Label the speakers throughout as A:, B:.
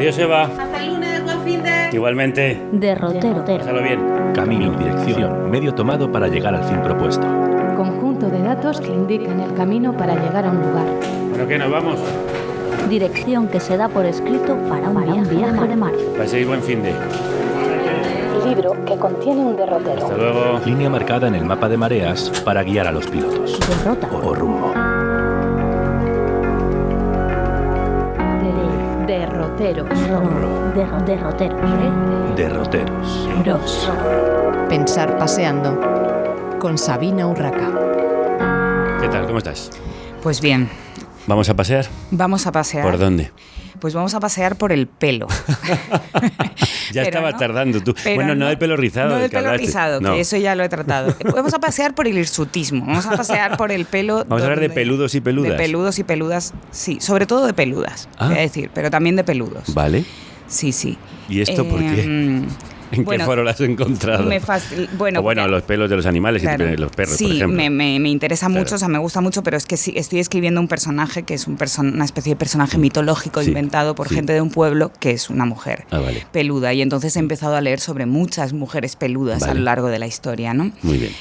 A: Adiós, Eva.
B: Hasta el lunes, buen fin de...
A: Igualmente.
C: Derrotero.
A: Pásalo bien.
D: Camino, dirección, medio tomado para llegar al fin propuesto.
E: Conjunto de datos que indican el camino para llegar a un lugar.
A: Bueno, ¿qué? ¿Nos vamos?
C: Dirección que se da por escrito para un viaje de mar.
A: Paséis buen fin de.
E: Libro que contiene un derrotero.
A: Hasta luego.
D: Línea marcada en el mapa de mareas para guiar a los pilotos.
C: Derrota.
D: O rumbo.
E: Derroteros.
C: Derroteros.
D: Derroteros.
C: Bros.
F: Pensar paseando con Sabina Urraca.
A: ¿Qué tal? ¿Cómo estás?
B: Pues bien,
A: ¿Vamos a pasear?
B: vamos a pasear.
A: ¿Por dónde?
B: Pues vamos a pasear por el pelo.
A: Ya
B: Pero
A: estabas
B: no,
A: tardando tú.
B: pero
A: Bueno, no del pelo rizado.
B: No
A: del
B: del
A: que
B: pelo
A: hablaste.
B: rizado,
A: No.
B: que eso ya lo he tratado. Vamos a pasear por el hirsutismo. Vamos a pasear por el pelo.
A: Vamos a hablar de peludos y peludas.
B: De peludos y peludas, sí. Sobre todo de peludas,
A: Ah.
B: voy a decir, pero también de peludos.
A: Vale.
B: Sí, sí.
A: ¿Y esto por qué? ¿En
B: bueno,
A: qué foro lo has encontrado?
B: Bueno,
A: O bueno,
B: porque-
A: los pelos de los animales y
B: Claro.
A: los perros,
B: sí,
A: por ejemplo.
B: me interesa mucho,
A: Claro.
B: o sea, me gusta mucho, pero es que sí, estoy escribiendo un personaje que es una especie de personaje mitológico
A: Sí,
B: inventado por
A: sí.
B: gente de un pueblo que es una mujer
A: Ah, vale.
B: peluda. Y entonces he empezado a leer sobre muchas mujeres peludas a
A: Vale.
B: lo largo de la historia, ¿no?
A: Muy bien.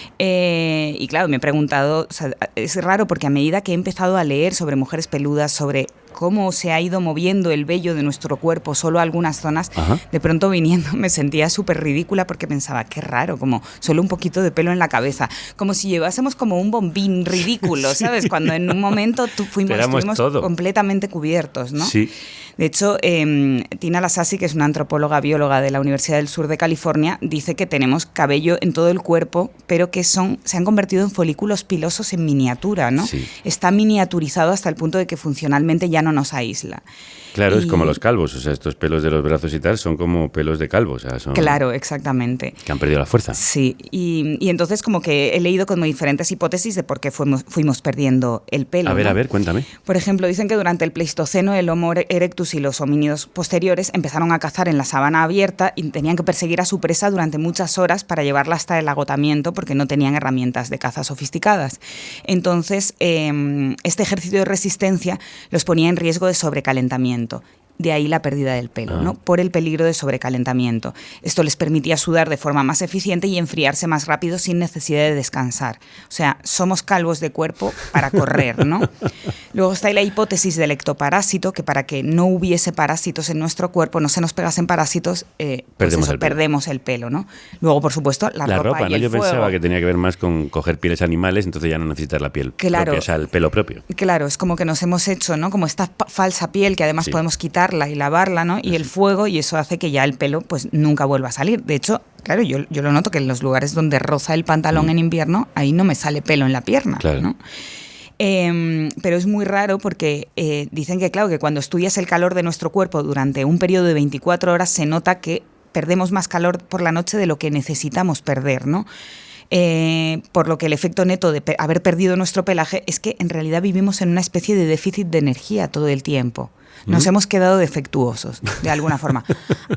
B: Y claro, me he preguntado, o sea, es raro porque a medida que he empezado a leer sobre mujeres peludas, sobre cómo se ha ido moviendo el vello de nuestro cuerpo, solo algunas zonas,
A: Ajá.
B: de pronto viniendo me sentía súper ridícula porque pensaba, qué raro, como solo un poquito de pelo en la cabeza, como si llevásemos como un bombín ridículo, ¿sabes? Cuando en un momento
A: Éramos
B: estuvimos
A: todo.
B: completamente cubiertos, ¿no?
A: Sí.
B: De hecho, Tina Lasasi, que es una antropóloga bióloga de la Universidad del Sur de California, dice que tenemos cabello en todo el cuerpo, pero que se han convertido en folículos pilosos en miniatura, ¿no?
A: Sí.
B: Está miniaturizado hasta el punto de que funcionalmente ya no nos aísla.
A: Claro, es
B: Y-
A: como los calvos. O sea, estos pelos de los brazos y tal son como pelos de calvos. O sea, son
B: Claro, exactamente.
A: que han perdido la fuerza.
B: Sí, y entonces como que he leído como diferentes hipótesis de por qué fuimos perdiendo el pelo.
A: A
B: ¿no?
A: ver, cuéntame.
B: Por ejemplo, dicen que durante el Pleistoceno el Homo erectus y los homínidos posteriores empezaron a cazar en la sabana abierta y tenían que perseguir a su presa durante muchas horas para llevarla hasta el agotamiento porque no tenían herramientas de caza sofisticadas. Entonces, este ejercicio de resistencia los ponía en riesgo de sobrecalentamiento. De ahí la pérdida del pelo, ¿no? Por el peligro de sobrecalentamiento. Esto les permitía sudar de forma más eficiente y enfriarse más rápido sin necesidad de descansar. O sea, somos calvos de cuerpo para correr, ¿no? Luego está ahí la hipótesis del ectoparásito, que para que no hubiese parásitos en nuestro cuerpo, no se nos pegasen parásitos,
A: Perdemos el pelo.
B: perdemos el pelo, ¿no? Luego, por supuesto, la ropa y
A: ¿no?
B: el
A: Yo
B: fuego.
A: pensaba que tenía que ver más con coger pieles animales, entonces ya no necesitas la piel
B: Claro.
A: propia, o sea, el pelo propio.
B: Claro, es como que nos hemos hecho, ¿no? Como esta falsa piel que además
A: Sí.
B: podemos quitarla y lavarla, ¿no? Y el fuego, y eso hace que ya el pelo pues nunca vuelva a salir. De hecho, claro, yo lo noto que en los lugares donde roza el pantalón en invierno, ahí no me sale pelo en la pierna,
A: Claro.
B: ¿no? Pero es muy raro porque dicen que, claro, que cuando estudias el calor de nuestro cuerpo durante un periodo de 24 horas se nota que perdemos más calor por la noche de lo que necesitamos perder, ¿no? Por lo que el efecto neto de haber perdido nuestro pelaje es que en realidad vivimos en una especie de déficit de energía todo el tiempo. Nos hemos quedado defectuosos, de alguna forma.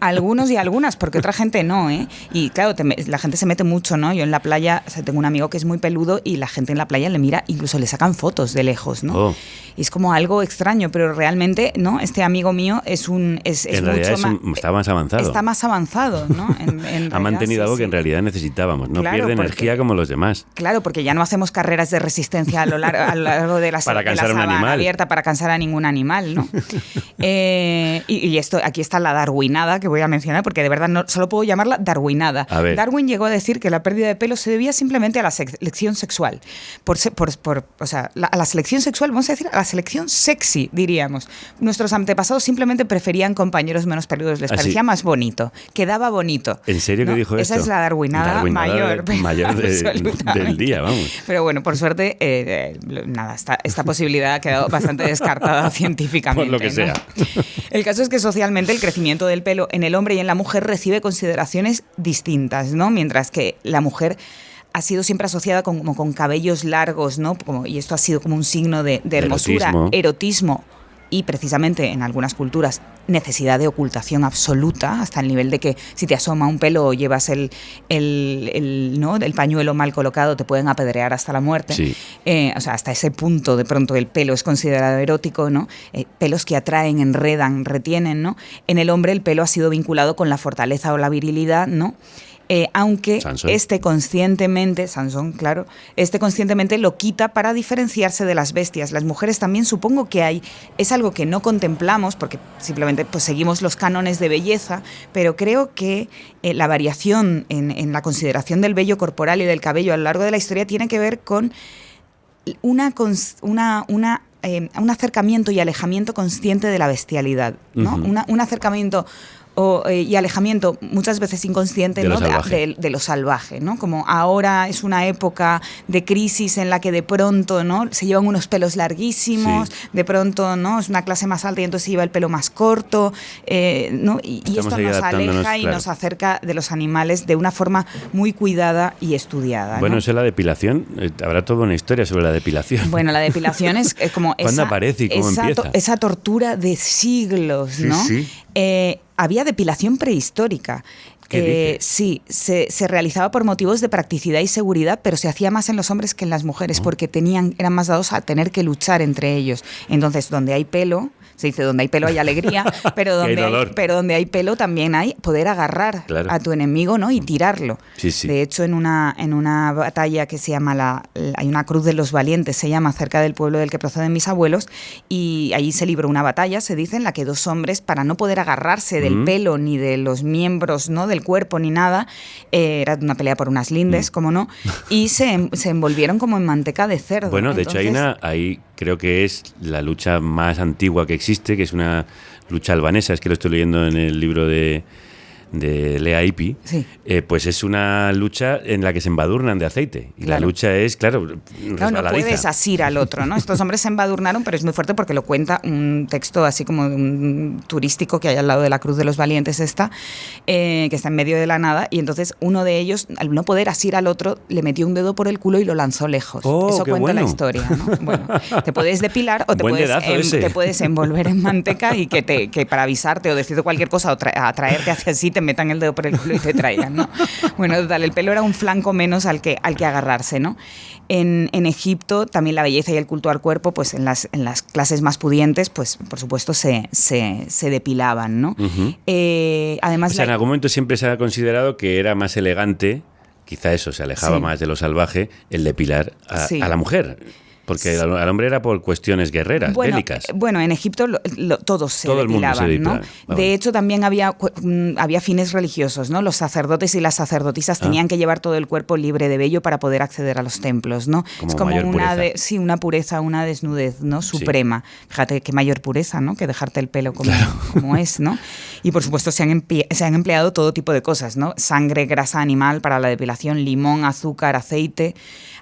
B: Algunos y algunas, porque otra gente no, ¿eh? Y claro, la gente se mete mucho, ¿no? Yo en la playa, o sea, tengo un amigo que es muy peludo y la gente en la playa le mira, incluso le sacan fotos de lejos, ¿no?
A: Oh.
B: Y es como algo extraño, pero realmente, ¿no? Este amigo mío es
A: En realidad
B: mucho
A: está más avanzado.
B: Está más avanzado, ¿no? En
A: Ha
B: realidad,
A: mantenido
B: sí,
A: algo que
B: sí.
A: en realidad necesitábamos. No
B: Claro,
A: pierde
B: porque-
A: energía como los demás.
B: Claro, porque ya no hacemos carreras de resistencia a lo largo de la,
A: Para
B: de la
A: cansar a un
B: sabana
A: animal.
B: abierta para cansar a ningún animal, ¿no? Y esto, aquí está la darwinada que voy a mencionar, porque de verdad no, solo puedo llamarla darwinada.
A: A ver.
B: Darwin llegó a decir que la pérdida de pelo se debía simplemente a la selección sexual. O sea, a la selección sexual, vamos a decir, a la selección sexy, diríamos. Nuestros antepasados simplemente preferían compañeros menos peludos, les
A: ¿Ah, sí?
B: parecía más bonito, quedaba bonito.
A: ¿En serio que
B: ¿no?
A: dijo
B: Esa
A: esto?
B: es la darwinada mayor.
A: mayor
B: Absolutamente.
A: del día, vamos.
B: Pero bueno, por suerte, nada, esta posibilidad ha quedado bastante descartada científicamente.
A: Por lo que
B: ¿no?
A: sea.
B: El caso es que socialmente el crecimiento del pelo en el hombre y en la mujer recibe consideraciones distintas, ¿no? Mientras que la mujer ha sido siempre asociada con cabellos largos, ¿no? Y esto ha sido como un signo de hermosura,
A: Erotismo.
B: erotismo y precisamente en algunas culturas necesidad de ocultación absoluta, hasta el nivel de que si te asoma un pelo o llevas el pañuelo mal colocado te pueden apedrear hasta la muerte.
A: Sí.
B: O sea, hasta ese punto de pronto el pelo es considerado erótico, ¿no? Pelos que atraen, enredan, retienen, ¿no? En el hombre el pelo ha sido vinculado con la fortaleza o la virilidad, ¿no? Aunque
A: Sansón.
B: Sansón, claro, conscientemente lo quita para diferenciarse de las bestias. Las mujeres también supongo que es algo que no contemplamos porque simplemente pues seguimos los cánones de belleza, pero creo que la variación en la consideración del vello corporal y del cabello a lo largo de la historia tiene que ver con un acercamiento y alejamiento consciente de la bestialidad, ¿no?
A: Uh-huh.
B: Un acercamiento y alejamiento muchas veces inconsciente
A: de
B: ¿no?
A: lo salvaje.
B: de lo salvaje, ¿no? Como ahora es una época de crisis en la que de pronto, ¿no? Se llevan unos pelos larguísimos, de pronto, ¿no? Es una clase más alta y entonces se lleva el pelo más corto, ¿no? Y esto nos aleja y nos acerca de los animales de una forma muy cuidada y estudiada.
A: Bueno,
B: ¿no?
A: eso es la depilación. Habrá toda una historia sobre la depilación.
B: Bueno, la depilación es como
A: ¿Cuándo aparece y cómo empieza?
B: Esa tortura de siglos, ¿no?
A: Sí.
B: Había depilación prehistórica. Sí, se realizaba por motivos de practicidad y seguridad, pero se hacía más en los hombres que en las mujeres, porque eran más dados a tener que luchar entre ellos. Entonces, donde hay pelo, se dice donde hay pelo hay alegría, pero donde hay pelo también hay poder agarrar a tu enemigo, ¿no? Y tirarlo.
A: Sí, sí.
B: De hecho, en una batalla que se llama hay una Cruz de los Valientes, se llama, cerca del pueblo del que proceden mis abuelos, y allí se libró una batalla, se dice, en la que dos hombres, para no poder agarrarse del pelo ni de los miembros, ¿no? Del cuerpo ni nada, era una pelea por unas lindes, como no, y se envolvieron como en manteca de cerdo.
A: Bueno, de hecho ahí creo que es la lucha más antigua que existe, que es una lucha albanesa, es que lo estoy leyendo en el libro de Lea Ipi,
B: sí.
A: Pues es una lucha en la que se embadurnan de aceite. Y la lucha es, claro,
B: no puedes asir al otro, ¿no? Estos hombres se embadurnaron, pero es muy fuerte porque lo cuenta un texto así como un turístico que hay al lado de la Cruz de los Valientes que está en medio de la nada, y entonces uno de ellos, al no poder asir al otro, le metió un dedo por el culo y lo lanzó lejos. Eso cuenta la historia, ¿no? Bueno, te puedes depilar o te puedes envolver en manteca y que para avisarte o decirte cualquier cosa o atraerte hacia sí te metan el dedo por el culo y te traigan, ¿no? Bueno, total, el pelo era un flanco menos al que agarrarse, ¿no? En Egipto también la belleza y el culto al cuerpo, pues en las clases más pudientes, pues por supuesto se depilaban, ¿no?
A: Uh-huh.
B: Además,
A: en algún momento siempre se ha considerado que era más elegante, quizá eso, se alejaba más de lo salvaje, el depilar a la mujer. Porque al hombre era por cuestiones guerreras, bélicas.
B: Bueno, en Egipto todos se depilaban, ¿no? De hecho, también había fines religiosos, ¿no? Los sacerdotes y las sacerdotisas tenían que llevar todo el cuerpo libre de vello para poder acceder a los templos, ¿no?
A: Como
B: es como
A: una
B: pureza, una desnudez, ¿no? Suprema. Sí. Fíjate qué mayor pureza, ¿no? Que dejarte el pelo como es, ¿no? Y por supuesto se han empleado todo tipo de cosas, ¿no? Sangre, grasa animal para la depilación, limón, azúcar, aceite.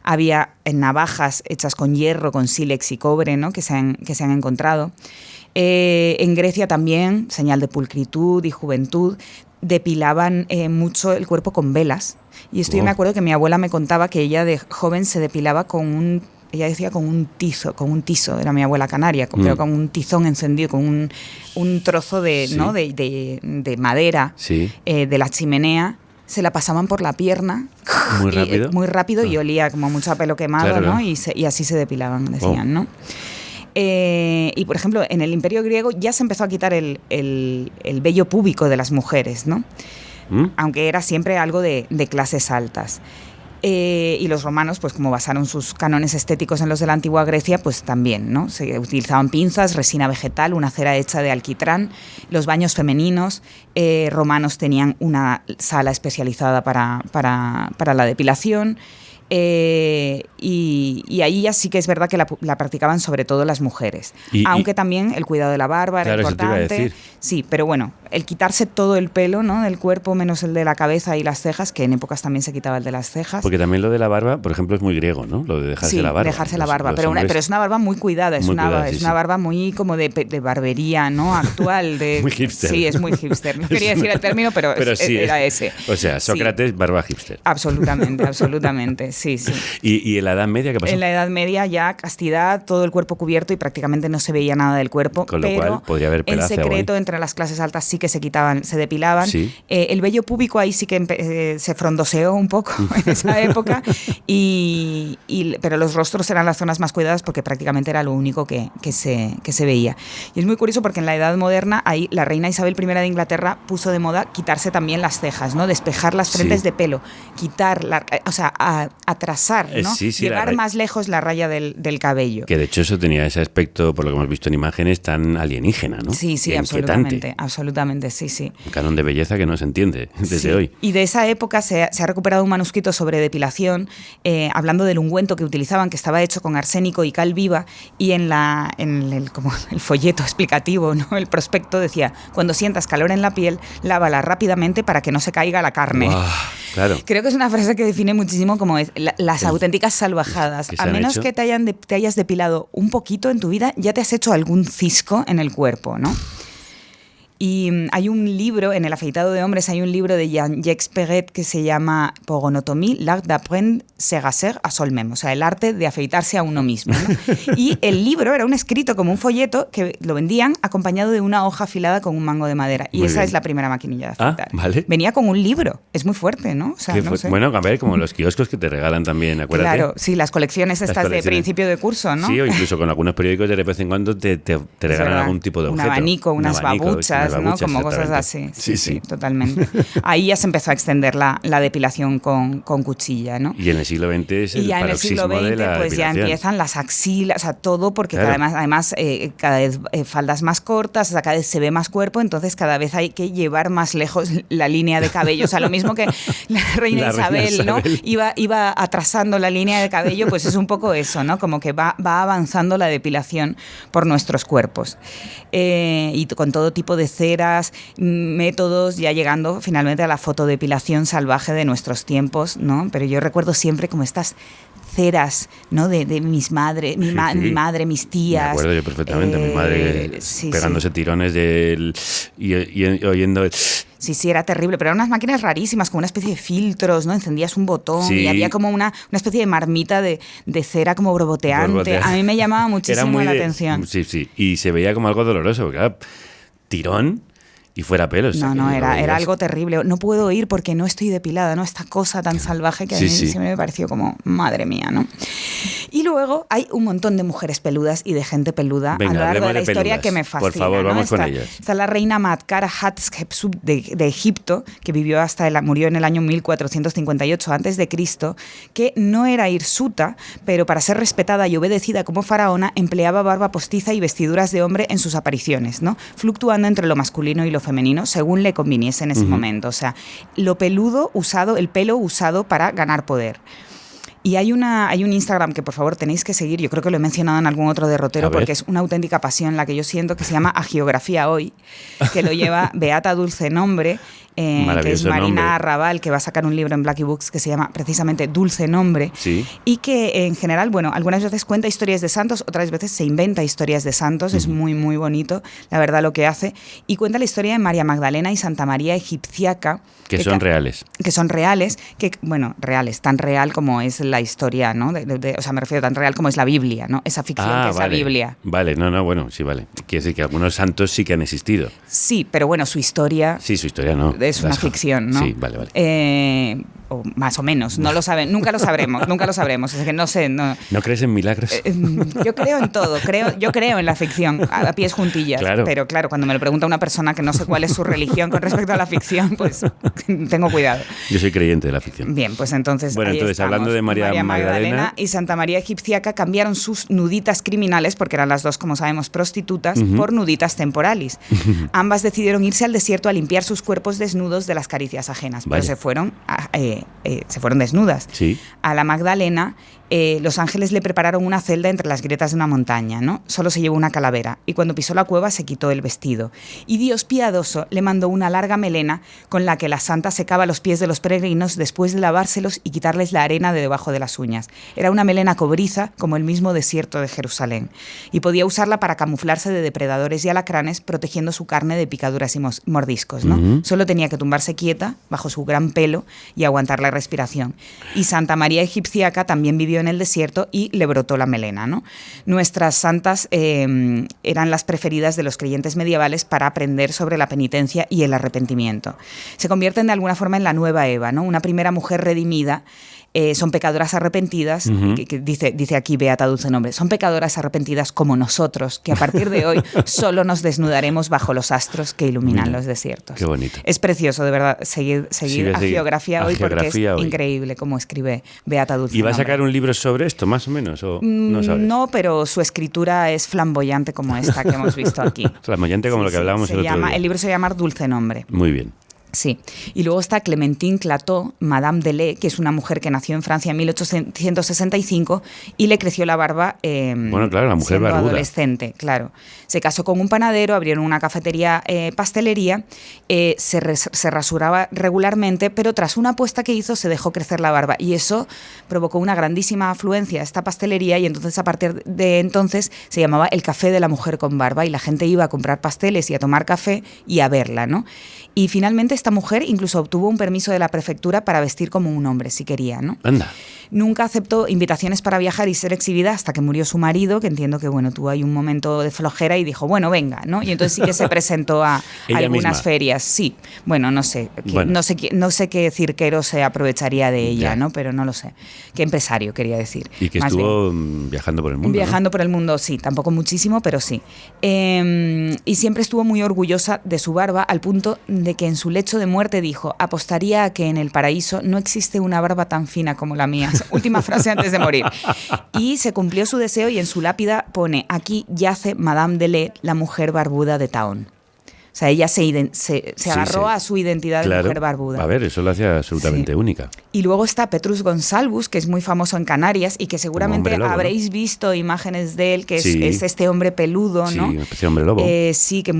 B: Había navajas hechas con hierro, con sílex y cobre, ¿no? que se han encontrado. En Grecia también, señal de pulcritud y juventud, depilaban mucho el cuerpo con velas. Y esto yo me acuerdo que mi abuela me contaba que ella de joven se depilaba con ella decía con un tizo, era mi abuela canaria, pero con un tizón encendido, con un trozo de madera de la chimenea. Se la pasaban por la pierna muy rápido y olía como mucho a pelo quemado, ¿no? Y así se depilaban, decían, ¿no? Y por ejemplo, en el Imperio griego ya se empezó a quitar el vello púbico de las mujeres, ¿no? Aunque era siempre algo de clases altas. Y los romanos, pues como basaron sus cánones estéticos en los de la antigua Grecia, pues también, ¿no? Se utilizaban pinzas, resina vegetal, una cera hecha de alquitrán, los baños femeninos. Romanos tenían una sala especializada para la depilación. Y ahí ya sí que es verdad que la practicaban sobre todo las mujeres, aunque también el cuidado de la barba era importante. Sí, pero bueno, el quitarse todo el pelo, ¿no? del cuerpo menos el de la cabeza y las cejas, que en épocas también se quitaba el de las cejas.
A: Porque también lo de la barba, por ejemplo, es muy griego, ¿no? Lo de dejarse la barba.
B: Dejarse la barba, pero es una barba muy cuidada, es una barba muy como de barbería, ¿no? Actual,
A: muy hipster.
B: Sí, es muy hipster. No quería decir el término, pero
A: sí,
B: era ese.
A: O sea, Sócrates, barba hipster.
B: Absolutamente. Sí, sí.
A: ¿Y en la Edad Media qué pasó?
B: En la Edad Media ya castidad, todo el cuerpo cubierto y prácticamente no se veía nada del cuerpo.
A: Con lo cual podría haber pelaje.
B: En secreto, entre las clases altas sí que se depilaban.
A: Sí.
B: El vello púbico ahí sí que se frondoseó un poco en esa época, pero los rostros eran las zonas más cuidadas porque prácticamente era lo único que se veía. Y es muy curioso porque en la Edad Moderna ahí la reina Isabel I de Inglaterra puso de moda quitarse también las cejas, ¿no? Despejar las frentes de pelo, atrasar, ¿no? Llevar más lejos la raya del cabello.
A: Que de hecho eso tenía ese aspecto, por lo que hemos visto en imágenes, tan alienígena, ¿no?
B: Sí, absolutamente, sí.
A: Un canon de belleza que no se entiende desde hoy.
B: Y de esa época se ha recuperado un manuscrito sobre depilación, hablando del ungüento que utilizaban, que estaba hecho con arsénico y cal viva, y como el folleto explicativo, ¿no? El prospecto decía: cuando sientas calor en la piel, lávala rápidamente para que no se caiga la carne.
A: Wow, claro.
B: Creo que es una frase que define muchísimo como las auténticas salvajadas. A menos que te hayas depilado un poquito en tu vida, ya te has hecho algún cisco en el cuerpo, ¿no? Y hay un libro, en el afeitado de hombres, hay un libro de Jean-Jacques Perret que se llama Pour anatomie, l'art d'apprendre à se à soi-même, o sea, el arte de afeitarse a uno mismo, ¿no? Y el libro era un escrito como un folleto que lo vendían acompañado de una hoja afilada con un mango de madera. Y esa es la primera maquinilla de afeitar.
A: Vale.
B: Venía con un libro, es muy fuerte, ¿no? O sea, no sé.
A: Bueno, a ver, como los kioscos que te regalan también, acuérdate.
B: Claro, sí, las colecciones de principio de curso, ¿no?
A: Sí, o incluso con algunos periódicos de vez en cuando te regalan algún tipo de objeto.
B: Un abanico, unas babuchas, ¿no? Como cosas así. Sí, totalmente. Ahí ya se empezó a extender la depilación con cuchilla, ¿no?
A: Y en el siglo XX es el paroxismo de la
B: pues ya empiezan las axilas, o sea, todo, porque además cada vez faldas más cortas, o sea, cada vez se ve más cuerpo, entonces cada vez hay que llevar más lejos la línea de cabello. O sea, lo mismo que la reina Isabel, ¿no? Iba atrasando la línea de cabello, pues es un poco eso, ¿no? Como que va avanzando la depilación por nuestros cuerpos. Y con todo tipo de ceras, métodos, ya llegando finalmente a la fotodepilación salvaje de nuestros tiempos, ¿no? Pero yo recuerdo siempre como estas ceras, ¿no? de mi madre, mis tías.
A: Me acuerdo yo perfectamente, mi madre pegándose tirones y oyendo el...
B: Sí, era terrible, pero eran unas máquinas rarísimas, como una especie de filtros, ¿no? Encendías un botón y había como una especie de marmita de cera como borboteante. A mí me llamaba muchísimo la atención.
A: Sí, y se veía como algo doloroso, porque claro, tirón y fuera pelos.
B: No, era algo terrible. No puedo ir porque no estoy depilada, ¿no? Esta cosa tan salvaje que a mí siempre me pareció como, madre mía, ¿no? Y luego hay un montón de mujeres peludas y de gente peluda a lo largo de la historia que me fascina.
A: Por favor, vamos con ellas.
B: Está la reina Matkara Hatshepsut de Egipto, que murió en el año 1458 a.C., que no era hirsuta, pero para ser respetada y obedecida como faraona, empleaba barba postiza y vestiduras de hombre en sus apariciones, ¿no? Fluctuando entre lo masculino y lo femenino según le conviniese en ese momento. O sea, el pelo usado para ganar poder. Y hay un Instagram que por favor tenéis que seguir, yo creo que lo he mencionado en algún otro derrotero porque es una auténtica pasión la que yo siento, que se llama Agiografía Hoy, que lo lleva Beata Dulce Nombre, que es Marina Arrabal, que va a sacar un libro en Blackie Books que se llama precisamente Dulce Nombre, y que en general, bueno, algunas veces cuenta historias de santos, otras veces se inventa historias de santos, es muy, muy bonito, la verdad, lo que hace, y cuenta la historia de María Magdalena y Santa María Egipciaca.
A: Que son reales.
B: Que son reales, reales, tan real como es la historia, ¿no? O sea, me refiero tan real como es la Biblia, ¿no? Esa ficción que es la Biblia.
A: Vale, sí, vale. Quiere decir que algunos santos sí que han existido.
B: Sí, pero bueno, su historia...
A: Sí, su historia no.
B: Es una ficción, ¿no?
A: Sí, vale.
B: O más o menos, no lo saben, nunca lo sabremos, es que no sé. ¿No
A: crees en milagros?
B: Yo creo en todo, yo creo en la ficción, a pies juntillas,
A: claro.
B: Pero claro, cuando me lo pregunta una persona que no sé cuál es su religión con respecto a la ficción, pues tengo cuidado.
A: Yo soy creyente de la ficción.
B: Bien, pues entonces
A: hablando de María Magdalena
B: y Santa María Egipciaca cambiaron sus nuditas criminales, porque eran las dos, como sabemos, prostitutas, por nuditas temporalis. Ambas decidieron irse al desierto a limpiar sus cuerpos desnudos de las caricias ajenas, pero se fueron desnudas.
A: Sí.
B: A la Magdalena Los ángeles le prepararon una celda entre las grietas de una montaña, ¿no? Solo se llevó una calavera y cuando pisó la cueva se quitó el vestido. Y Dios piadoso le mandó una larga melena con la que la santa secaba los pies de los peregrinos después de lavárselos y quitarles la arena de debajo de las uñas. Era una melena cobriza como el mismo desierto de Jerusalén y podía usarla para camuflarse de depredadores y alacranes protegiendo su carne de picaduras y mordiscos, ¿no? Solo tenía que tumbarse quieta bajo su gran pelo y aguantar la respiración. Y Santa María Egipciaca también vivió en el desierto y le brotó la melena, ¿no? Nuestras santas eran las preferidas de los creyentes medievales para aprender sobre la penitencia y el arrepentimiento. Se convierten de alguna forma en la nueva Eva, ¿no? Una primera mujer redimida. Son pecadoras arrepentidas, que dice aquí Beata Dulce Nombre, son pecadoras arrepentidas como nosotros, que a partir de hoy solo nos desnudaremos bajo los astros que iluminan los desiertos.
A: Qué bonito.
B: Es precioso, de verdad, seguir a Geografía hoy porque es increíble cómo escribe Beata Dulce Nombre.
A: ¿Y va a sacar un libro sobre esto, más o menos? ¿O no sabes?
B: No, pero su escritura es flamboyante como esta que hemos visto aquí.
A: Flamboyante como lo que hablábamos el otro día.
B: El libro se llama Dulce Nombre.
A: Muy bien.
B: Sí, y luego está Clémentine Clataux, Madame de Lay, que es una mujer que nació en Francia en 1865 y le creció la barba
A: bueno, claro, la mujer
B: siendo
A: barbuda.
B: Adolescente, claro. Se casó con un panadero, abrieron una cafetería, pastelería, se rasuraba regularmente, pero tras una apuesta que hizo se dejó crecer la barba y eso provocó una grandísima afluencia a esta pastelería y entonces a partir de entonces se llamaba el Café de la Mujer con Barba y la gente iba a comprar pasteles y a tomar café y a verla, ¿no? Y finalmente esta mujer incluso obtuvo un permiso de la prefectura para vestir como un hombre, si quería, ¿no?
A: Anda.
B: Nunca aceptó invitaciones para viajar y ser exhibida hasta que murió su marido, que entiendo que, bueno, tuvo ahí un momento de flojera y dijo, bueno, venga, ¿no? Y entonces sí que se presentó a algunas ferias. Sí, bueno, no sé. No sé qué cirquero se aprovecharía de ella, ¿no? Pero no lo sé. Qué empresario, quería decir.
A: Y que estuvo viajando por el mundo,
B: Viajando por el mundo, sí. Tampoco muchísimo, pero sí. Y siempre estuvo muy orgullosa de su barba, al punto de que en su lecho de muerte dijo, apostaría a que en el paraíso no existe una barba tan fina como la mía. Última frase antes de morir. Y se cumplió su deseo y en su lápida pone, aquí yace Madame de Lay, la mujer barbuda de Taon. O sea, ella se agarró a su identidad de mujer barbuda.
A: A ver, eso lo hacía absolutamente única.
B: Y luego está Petrus Gonsalvus, que es muy famoso en Canarias y que seguramente lobo, habréis visto imágenes de él, que es este hombre peludo, ¿no?
A: Sí, una especie de hombre lobo.
B: Sí, que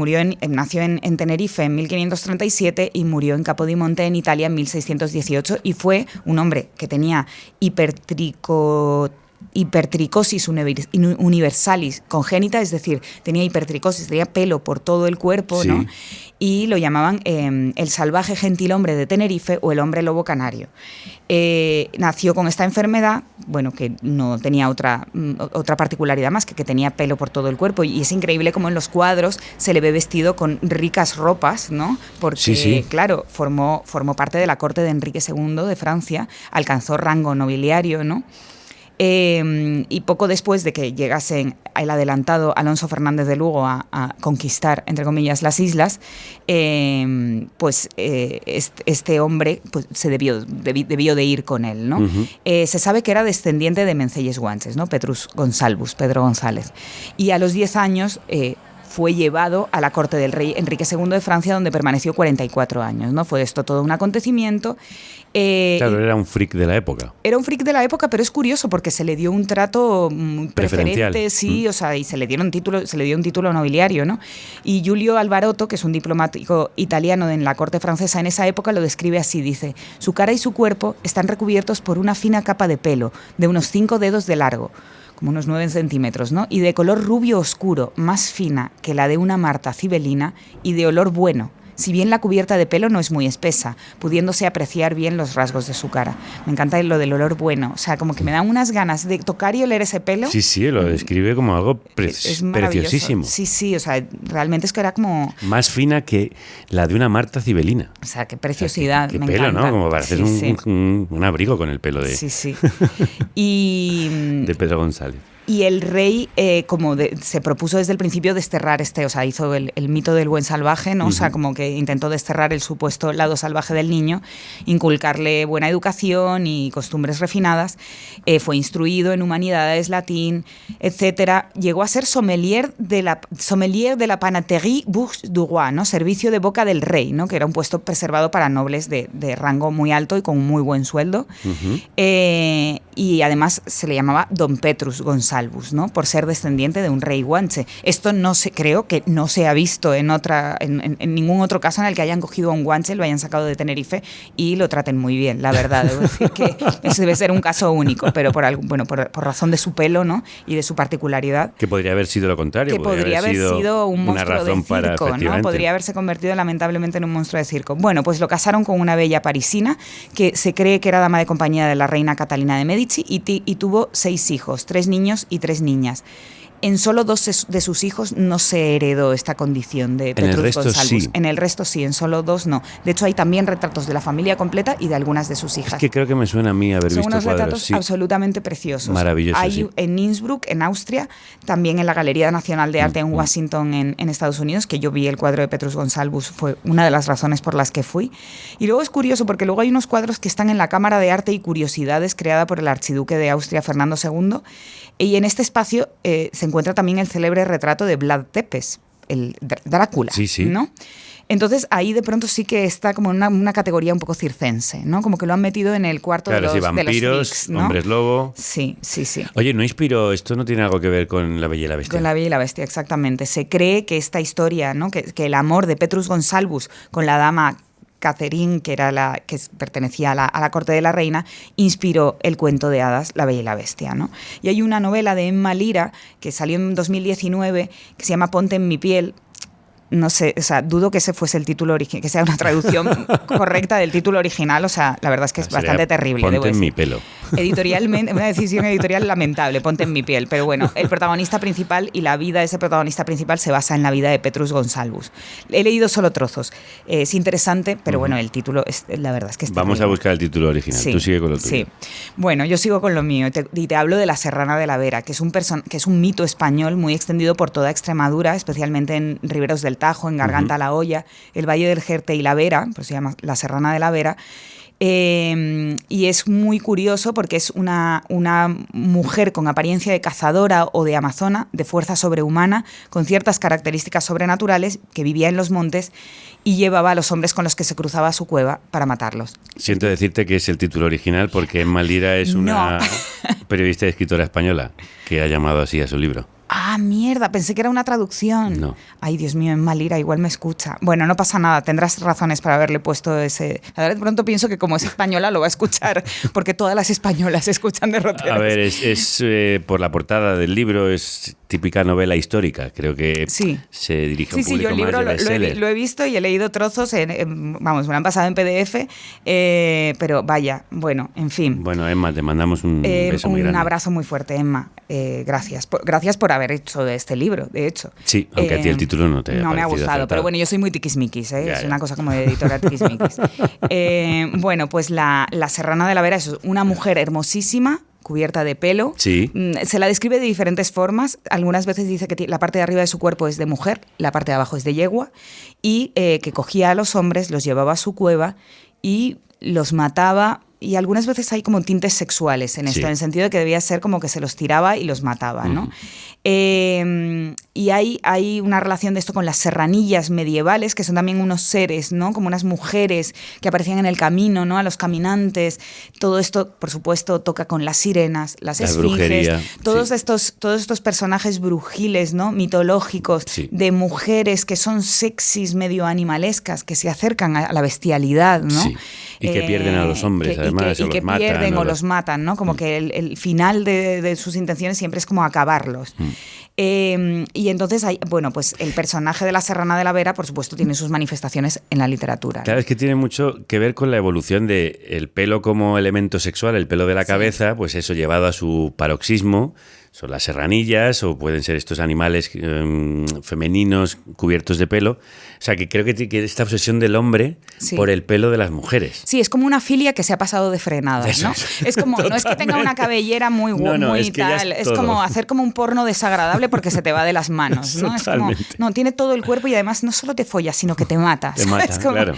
B: nació en Tenerife en 1537 y murió en Capodimonte, en Italia, en 1618 y fue un hombre que tenía hipertricosis universalis congénita, es decir, tenía hipertricosis, tenía pelo por todo el cuerpo, ¿no? Y lo llamaban el salvaje gentilhombre de Tenerife o el hombre lobo canario. Nació con esta enfermedad, bueno, que no tenía otra particularidad más que tenía pelo por todo el cuerpo y es increíble cómo en los cuadros se le ve vestido con ricas ropas, ¿no? Porque, claro, formó parte de la corte de Enrique II de Francia, alcanzó rango nobiliario, ¿no? Y poco después de que llegase el adelantado Alonso Fernández de Lugo a conquistar, entre comillas, las islas, este hombre pues, debió de ir con él, ¿no? Se sabe que era descendiente de Mencelles Guanches, ¿no? Petrus Gonsalvus, Pedro González. Y a los 10 años... fue llevado a la corte del rey Enrique II de Francia, donde permaneció 44 años, ¿no? Fue esto todo un acontecimiento.
A: Claro, era un freak de la época.
B: Era un freak de la época, pero es curioso porque se le dio un trato preferente, sí, o sea, y se le dio un título nobiliario, ¿no? Y Giulio Alvarotto, que es un diplomático italiano en la corte francesa en esa época, lo describe así, dice, su cara y su cuerpo están recubiertos por una fina capa de pelo, de unos 5 dedos de largo, como unos 9 centímetros, ¿no? Y de color rubio oscuro, más fina que la de una Marta cibelina y de olor bueno, si bien la cubierta de pelo no es muy espesa, pudiéndose apreciar bien los rasgos de su cara. Me encanta lo del olor bueno, o sea, como que me dan unas ganas de tocar y oler ese pelo.
A: Sí, sí, lo describe como algo preciosísimo.
B: Sí, o sea, realmente es que era como...
A: Más fina que la de una Marta cibelina.
B: O sea, qué preciosidad,
A: qué
B: me
A: pelo,
B: encanta.
A: ¿no? Como para hacer un abrigo con el pelo de...
B: Sí. Y...
A: de Pedro González.
B: Y el rey, se propuso desde el principio desterrar hizo el mito del buen salvaje, ¿no? O sea, como que intentó desterrar el supuesto lado salvaje del niño, inculcarle buena educación y costumbres refinadas. Fue instruido en humanidades, latín, etcétera. Llegó a ser sommelier de la panaterie Bourse du Roi, ¿no? Servicio de boca del rey, ¿no? Que era un puesto preservado para nobles de rango muy alto y con muy buen sueldo. Y además se le llamaba Don Petrus Gonsalvus, ¿no? Por ser descendiente de un rey guanche. Esto creo que no se ha visto en ningún otro caso en el que hayan cogido a un guanche, lo hayan sacado de Tenerife y lo traten muy bien, la verdad. Debo decir que ese debe ser un caso único, pero por razón de su pelo, ¿no? Y de su particularidad.
A: Que podría haber sido lo contrario.
B: Que podría haber sido un monstruo de circo, ¿no? Podría haberse convertido lamentablemente en un monstruo de circo. Bueno, pues lo casaron con una bella parisina que se cree que era dama de compañía de la reina Catalina de Medici y tuvo 6 hijos, 3 niños y 3 niñas. En solo 2 de sus hijos no se heredó esta condición de Petrus Gonsalvus.
A: Sí.
B: En el resto sí, en solo 2 no. De hecho, hay también retratos de la familia completa y de algunas de sus hijas.
A: Es que creo que me suena a mí haber visto cuadros.
B: Son unos retratos absolutamente preciosos.
A: Maravillosos.
B: Hay en Innsbruck, en Austria, también en la Galería Nacional de Arte en Washington, en Estados Unidos, que yo vi el cuadro de Petrus Gonsalvus, fue una de las razones por las que fui. Y luego es curioso porque luego hay unos cuadros que están en la Cámara de Arte y Curiosidades creada por el archiduque de Austria, Fernando II. Y en este espacio se encuentra también el célebre retrato de Vlad Tepes, el Drácula,
A: sí.
B: ¿no? Entonces ahí de pronto sí que está como en una categoría un poco circense, ¿no? Como que lo han metido en el cuarto de los
A: vampiros,
B: freaks, ¿no?
A: hombres lobo.
B: Sí.
A: Oye, ¿no inspiró? Esto no tiene algo que ver con La Bella y la Bestia.
B: Con La Bella y la Bestia, exactamente. Se cree que esta historia, ¿no? Que el amor de Petrus Gonsalvus con la dama Catherine, que pertenecía a la corte de la reina, inspiró el cuento de hadas La Bella y la Bestia, ¿no? Y hay una novela de Emma Lira que salió en 2019 que se llama Ponte en mi piel. No sé, o sea, dudo que ese fuese el título original, que sea una traducción correcta del título original. O sea, la verdad es que es bastante terrible.
A: Ponte en mi pelo.
B: Editorialmente, una decisión editorial lamentable, Ponte en mi piel. Pero bueno, el protagonista principal y la vida de ese protagonista principal se basa en la vida de Petrus Gonsalvus. He leído solo trozos. Es interesante, pero bueno, el título, la verdad es que es terrible.
A: Vamos a buscar el título original.
B: Sí,
A: tú sigue con lo tuyo.
B: Sí. Bueno, yo sigo con lo mío y te hablo de La Serrana de la Vera, que es un mito español muy extendido por toda Extremadura, especialmente en Riberos del Tajo, en Garganta la Olla, el Valle del Jerte y la Vera, pues se llama La Serrana de la Vera. Y es muy curioso porque es una mujer con apariencia de cazadora o de amazona, de fuerza sobrehumana, con ciertas características sobrenaturales, que vivía en los montes y llevaba a los hombres con los que se cruzaba a su cueva para matarlos.
A: Siento decirte que es el título original porque Emma Lira es una periodista y escritora española que ha llamado así a su libro.
B: Ah, mierda, pensé que era una traducción.
A: No.
B: Ay, Dios mío, Emma Lira igual me escucha. Bueno, no pasa nada, tendrás razones para haberle puesto ese... Ahora de pronto pienso que como es española lo va a escuchar, porque todas las españolas escuchan Derroteros.
A: A ver, es por la portada del libro, es típica novela histórica. Creo que se dirige a un público
B: yo el libro
A: más de bestseller.
B: lo he visto y he leído trozos, vamos, me lo han pasado en PDF, pero vaya, bueno, en fin.
A: Bueno, Emma, te mandamos un beso muy grande.
B: Un abrazo muy fuerte, Emma. Gracias por haber hecho de este libro, de hecho.
A: Sí, aunque a ti el título no te haya
B: No me ha gustado,
A: acertado.
B: pero bueno, yo soy muy tiquismiquis, es una cosa como de editora tiquismiquis. Bueno, pues la Serrana de la Vera es una mujer hermosísima, cubierta de pelo.
A: Sí.
B: Se la describe de diferentes formas. Algunas veces dice que la parte de arriba de su cuerpo es de mujer, la parte de abajo es de yegua, y que cogía a los hombres, los llevaba a su cueva y los mataba. Y algunas veces hay como tintes sexuales en esto, en el sentido de que debía ser como que se los tiraba y los mataba, ¿no? Y hay una relación de esto con las serranillas medievales, que son también unos seres, ¿no? Como unas mujeres que aparecían en el camino, ¿no? A los caminantes. Todo esto, por supuesto, toca con las sirenas, las esfinges, todos estos personajes brujiles, ¿no? Mitológicos, de mujeres que son sexys, medio animalescas, que se acercan a la bestialidad, ¿no?
A: Sí. Y que pierden a los hombres, además,
B: y que pierden o los matan, ¿no? Como que el final de sus intenciones siempre es como acabarlos. Y entonces, pues el personaje de la Serrana de la Vera, por supuesto, tiene sus manifestaciones en la literatura.
A: Claro, es que tiene mucho que ver con la evolución del pelo como elemento sexual, el pelo de la cabeza, pues eso llevado a su paroxismo, son las serranillas o pueden ser estos animales femeninos cubiertos de pelo. O sea, que creo que esta obsesión del hombre por el pelo de las mujeres.
B: Sí, es como una filia que se ha pasado de frenadas, ¿no? Es como, no es que tenga una cabellera muy muy tal, es como hacer como un porno desagradable porque se te va de las manos, ¿no? Es como, no, tiene todo el cuerpo y además no solo te follas, sino que te mata.
A: Te mata, como, claro.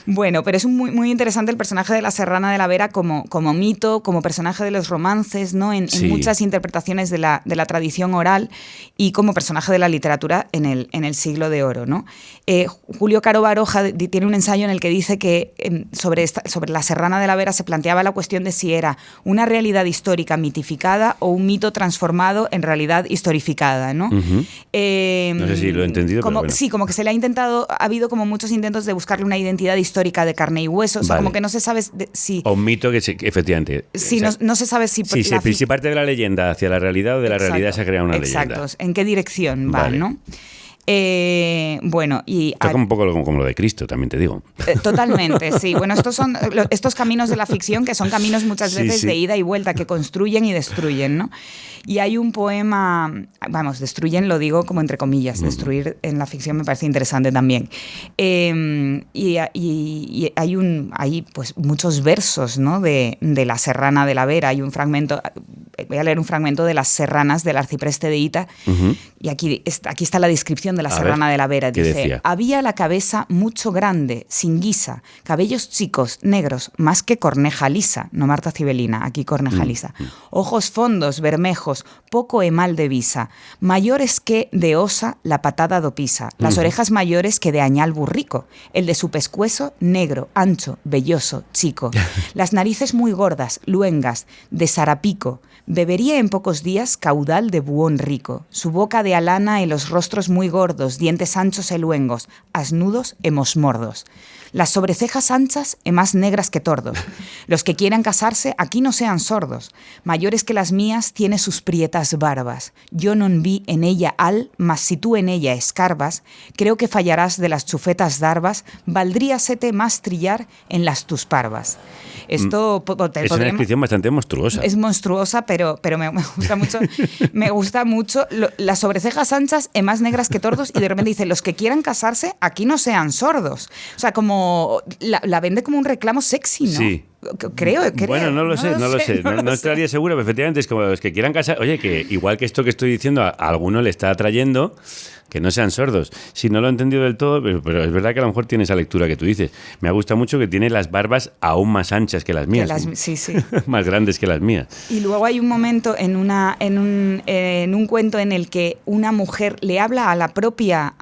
B: Bueno, pero es muy, muy interesante el personaje de la Serrana de la Vera como mito, como personaje de los romances, ¿no? En muchas interpretaciones de la tradición oral y como personaje de la literatura en el siglo de oro, ¿no? Julio Caro Baroja tiene un ensayo en el que dice que sobre la Serrana de la Vera se planteaba la cuestión de si era una realidad histórica mitificada o un mito transformado en realidad historificada, ¿no?
A: No sé si lo he entendido, pero bueno.
B: Sí, como que se le ha habido como muchos intentos de buscarle una identidad histórica de carne y hueso, o sea, como que no se sabe si...
A: O un mito que efectivamente...
B: Sí, no se sabe si...
A: Si parte de la leyenda hacia la realidad o de la realidad se ha creado una leyenda.
B: Exacto, en qué dirección va, ¿no? Bueno, y...
A: Esto es un poco como lo de Cristo, también te digo.
B: Totalmente, sí. Bueno, estos son estos caminos de la ficción que son caminos muchas veces de ida y vuelta, que construyen y destruyen, ¿no? Y hay un poema, vamos, destruyen lo digo como entre comillas, destruir en la ficción me parece interesante también. Y hay pues muchos versos, ¿no? de la Serrana de la Vera. Hay un fragmento, voy a leer un fragmento de las Serranas del arcipreste de Hita, y aquí está la descripción de la Serrana de la Vera. Dice: había la cabeza mucho grande, sin guisa, cabellos chicos, negros, más que corneja lisa, no Marta Cibelina, aquí corneja lisa, ojos fondos, bermejos, poco emal de visa, mayores que de osa la patada do pisa, las orejas mayores que de añal burrico, el de su pescuezo negro, ancho, velloso, chico, las narices muy gordas, luengas, de sarapico, bebería en pocos días caudal de buón rico, su boca de alana y los rostros muy gordos, dientes anchos e luengos, asnudos e mosmordos. Las sobrecejas anchas e más negras que tordos. Los que quieran casarse aquí no sean sordos. Mayores que las mías tiene sus prietas barbas. Yo non vi en ella al, mas si tú en ella escarbas, creo que fallarás de las chufetas darbas, valdríasete más trillar en las tus parvas. Esto
A: es una descripción bastante monstruosa.
B: Es monstruosa, pero me gusta mucho. Me gusta mucho las sobrecejas anchas e más negras que tordos, y de repente dice, los que quieran casarse aquí no sean sordos. O sea, como la vende como un reclamo sexy, ¿no?
A: Sí.
B: Creo.
A: Bueno, no lo sé. No estaría seguro, pero efectivamente es como los que quieran casar. Oye, que igual que esto que estoy diciendo a alguno le está atrayendo, que no sean sordos. Si no lo he entendido del todo, pero es verdad que a lo mejor tiene esa lectura que tú dices. Me gusta mucho que tiene las barbas aún más anchas que las mías.
B: Sí.
A: Más grandes que las mías.
B: Y luego hay un momento en un cuento en el que una mujer le habla a la propia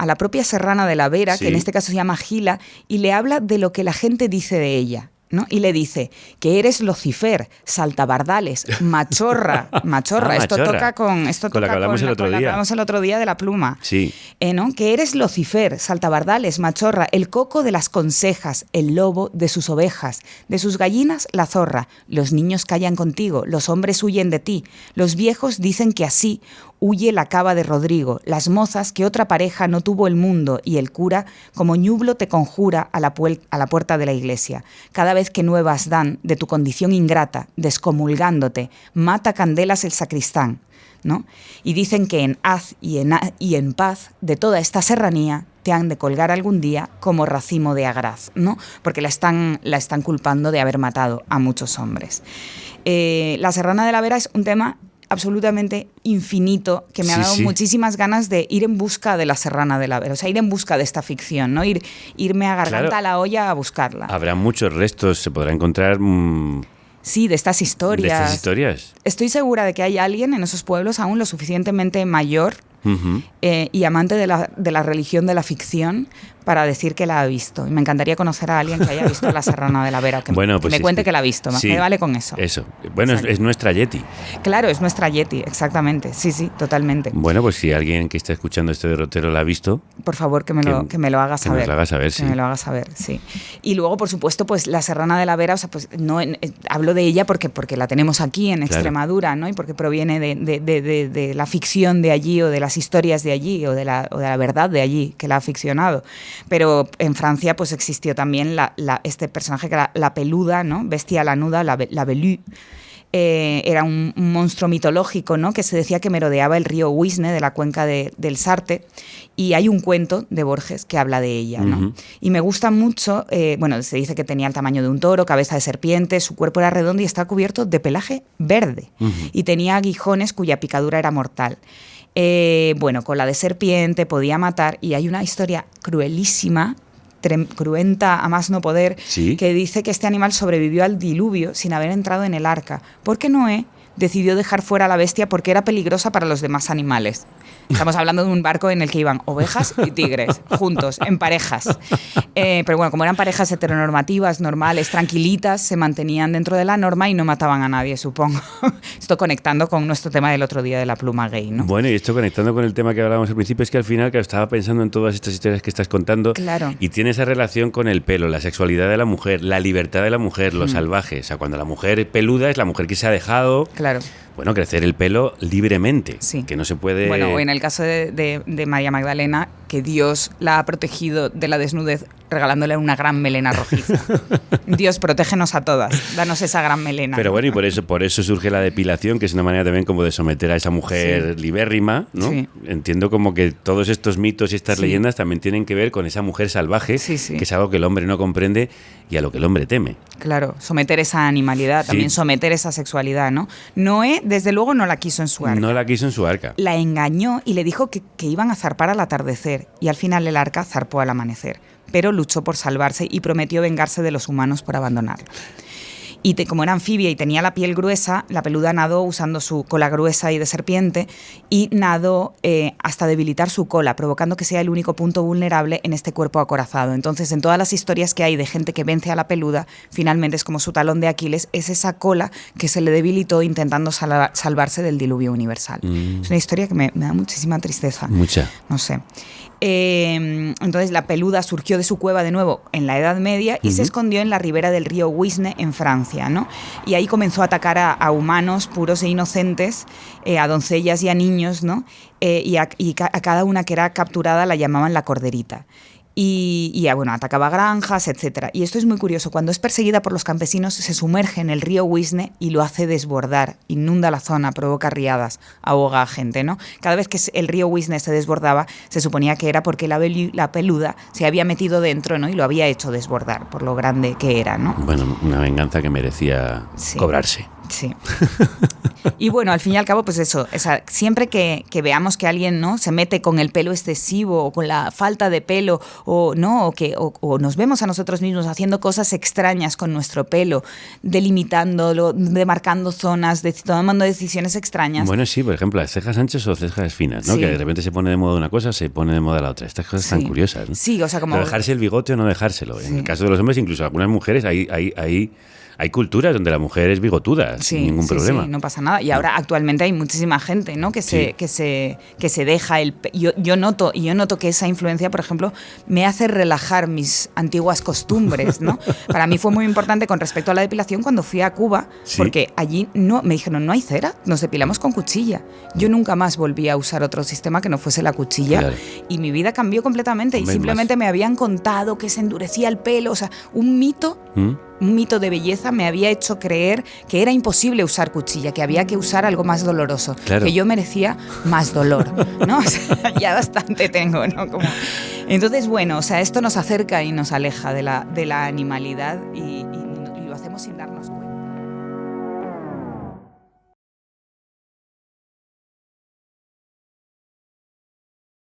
B: Serrana de la Vera, que en este caso se llama Gila, y le habla de lo que la gente dice de ella, ¿no? Y le dice que eres Lucifer, saltabardales, machorra. Esto toca con la que hablamos el otro día de la pluma.
A: Sí.
B: ¿No? Que eres Lucifer, saltabardales, machorra, el coco de las consejas, el lobo de sus ovejas, de sus gallinas la zorra. Los niños callan contigo, los hombres huyen de ti, los viejos dicen que así huye la cava de Rodrigo, las mozas que otra pareja no tuvo el mundo, y el cura como ñublo te conjura a la puerta de la iglesia. Cada vez que nuevas dan de tu condición ingrata, descomulgándote, mata candelas el sacristán, ¿no? Y dicen que en haz y en paz de toda esta serranía te han de colgar algún día como racimo de agraz, ¿no? Porque la están culpando de haber matado a muchos hombres. La Serrana de la Vera es un tema absolutamente infinito, que me ha dado muchísimas ganas de ir en busca de la Serrana de la Vera, o sea, ir en busca de esta ficción, ¿no? Irme a garganta a la olla a buscarla.
A: Habrá muchos restos, se podrá encontrar...
B: Sí, de estas historias.
A: De estas historias.
B: Estoy segura de que hay alguien en esos pueblos aún lo suficientemente mayor y amante de la religión de la ficción para decir que la ha visto. Y me encantaría conocer a alguien que haya visto la Serrana de la Vera, que me cuente que la ha visto. Sí, me vale con eso.
A: Eso. Bueno, es nuestra Yeti.
B: Claro, es nuestra Yeti, exactamente. Sí, totalmente.
A: Bueno, pues si alguien que está escuchando este derrotero la ha visto...
B: Por favor, que me lo haga saber.
A: Que me lo haga saber, sí.
B: Que me lo haga saber, sí. Y luego, por supuesto, pues la Serrana de la Vera, o sea, pues no hablo de ella porque la tenemos aquí en Extremadura, ¿no? Y porque proviene de la ficción de allí, o de las historias de allí, o de la verdad de allí, que la ha ficcionado. Pero en Francia pues existió también este personaje que era la peluda, ¿no? Bestia lanuda, la Velue, era un monstruo mitológico, ¿no? Que se decía que merodeaba el río Wisne de la cuenca del Sarte, y hay un cuento de Borges que habla de ella, ¿no?
A: Uh-huh.
B: Y me gusta mucho, bueno, se dice que tenía el tamaño de un toro, cabeza de serpiente, su cuerpo era redondo y estaba cubierto de pelaje verde,
A: Uh-huh.
B: y tenía aguijones cuya picadura era mortal. Bueno, cola de serpiente, podía matar, y hay una historia cruelísima, cruenta a más no poder,
A: ¿Sí?
B: que dice que este animal sobrevivió al diluvio sin haber entrado en el arca, porque Noé decidió dejar fuera a la bestia porque era peligrosa para los demás animales. Estamos hablando de un barco en el que iban ovejas y tigres, juntos, en parejas. Pero bueno, como eran parejas heteronormativas, normales, tranquilitas, se mantenían dentro de la norma y no mataban a nadie, supongo. Esto conectando con nuestro tema del otro día de la pluma gay, ¿no?
A: Bueno, y esto conectando con el tema que hablábamos al principio, es que al final que estaba pensando en todas estas historias que estás contando,
B: Claro.
A: y tiene esa relación con el pelo, la sexualidad de la mujer, la libertad de la mujer, lo salvaje. O sea, cuando la mujer peluda es la mujer que se ha dejado...
B: Claro.
A: Bueno, crecer el pelo libremente,
B: Sí.
A: que no se puede...
B: Bueno, o en el caso de María Magdalena, que Dios la ha protegido de la desnudez regalándole una gran melena rojiza. Dios, protégenos a todas, danos esa gran melena.
A: Pero bueno, y por eso surge la depilación, que es una manera también como de someter a esa mujer libérrima, ¿no?
B: Sí.
A: Entiendo como que todos estos mitos y estas
B: Sí.
A: leyendas también tienen que ver con esa mujer salvaje,
B: Sí, sí.
A: que es algo que el hombre no comprende y a lo que el hombre teme.
B: Claro, someter esa animalidad,
A: Sí.
B: también someter esa sexualidad, ¿no? Noé, desde luego, no la quiso en su arca.
A: No la quiso en su arca.
B: La engañó y le dijo que iban a zarpar al atardecer, y al final el arca zarpó al amanecer, pero luchó por salvarse y prometió vengarse de los humanos por abandonarlo. Y como era anfibia y tenía la piel gruesa, la peluda nadó usando su cola gruesa y de serpiente, y nadó hasta debilitar su cola, provocando que sea el único punto vulnerable en este cuerpo acorazado. Entonces, en todas las historias que hay de gente que vence a la peluda, finalmente es como su talón de Aquiles, es esa cola que se le debilitó intentando salvarse del diluvio universal. Es una historia que me da muchísima tristeza.
A: Mucha.
B: No sé. Entonces la peluda surgió de su cueva de nuevo en la Edad Media y se escondió en la ribera del río Wisne en Francia, ¿no? Y ahí comenzó a atacar a humanos puros e inocentes, a doncellas y a niños, ¿no? Y a cada una que era capturada la llamaban la corderita. Y bueno, atacaba granjas, etc. Y esto es muy curioso. Cuando es perseguida por los campesinos, se sumerge en el río Wisne y lo hace desbordar. Inunda la zona, provoca riadas, ahoga a gente, ¿no? Cada vez que el río Wisne se desbordaba, se suponía que era porque la peluda se había metido dentro, ¿no? Y lo había hecho desbordar por lo grande que era, ¿no?
A: Bueno, una venganza que merecía cobrarse.
B: Sí. Y bueno, al fin y al cabo, pues eso, siempre que veamos que alguien, ¿no?, se mete con el pelo excesivo o con la falta de pelo, o no, o nos vemos a nosotros mismos haciendo cosas extrañas con nuestro pelo, delimitándolo, demarcando zonas, tomando decisiones extrañas.
A: Bueno, sí, por ejemplo, las cejas anchas o cejas finas, ¿no?
B: Sí.
A: Que de repente se pone de moda una cosa, se pone de moda la otra. Estas cosas tan
B: Sí.
A: curiosas, ¿no?
B: Sí, o sea, como...
A: Pero dejarse el bigote o no dejárselo.
B: Sí.
A: En el caso de los hombres, incluso algunas mujeres, hay culturas donde la mujer es bigotuda, sin ningún problema.
B: Sí, no pasa nada. Y ahora actualmente hay muchísima gente, ¿no?, que se deja el... Yo noto que esa influencia, por ejemplo, me hace relajar mis antiguas costumbres, ¿no? Para mí fue muy importante con respecto a la depilación cuando fui a Cuba,
A: Sí.
B: porque allí me dijeron, no hay cera, nos depilamos con cuchilla. Yo nunca más volví a usar otro sistema que no fuese la cuchilla.
A: Claro.
B: Y mi vida cambió completamente.
A: Hombre,
B: y simplemente
A: más.
B: me habían contado que se endurecía el pelo, o sea, un mito de belleza me había hecho creer que era imposible usar cuchilla, que había que usar algo más doloroso,
A: Claro.
B: que yo merecía más dolor, ¿no? O sea, ya bastante tengo, ¿no? Entonces, bueno, o sea, esto nos acerca y nos aleja de la animalidad y lo hacemos sin darnos cuenta.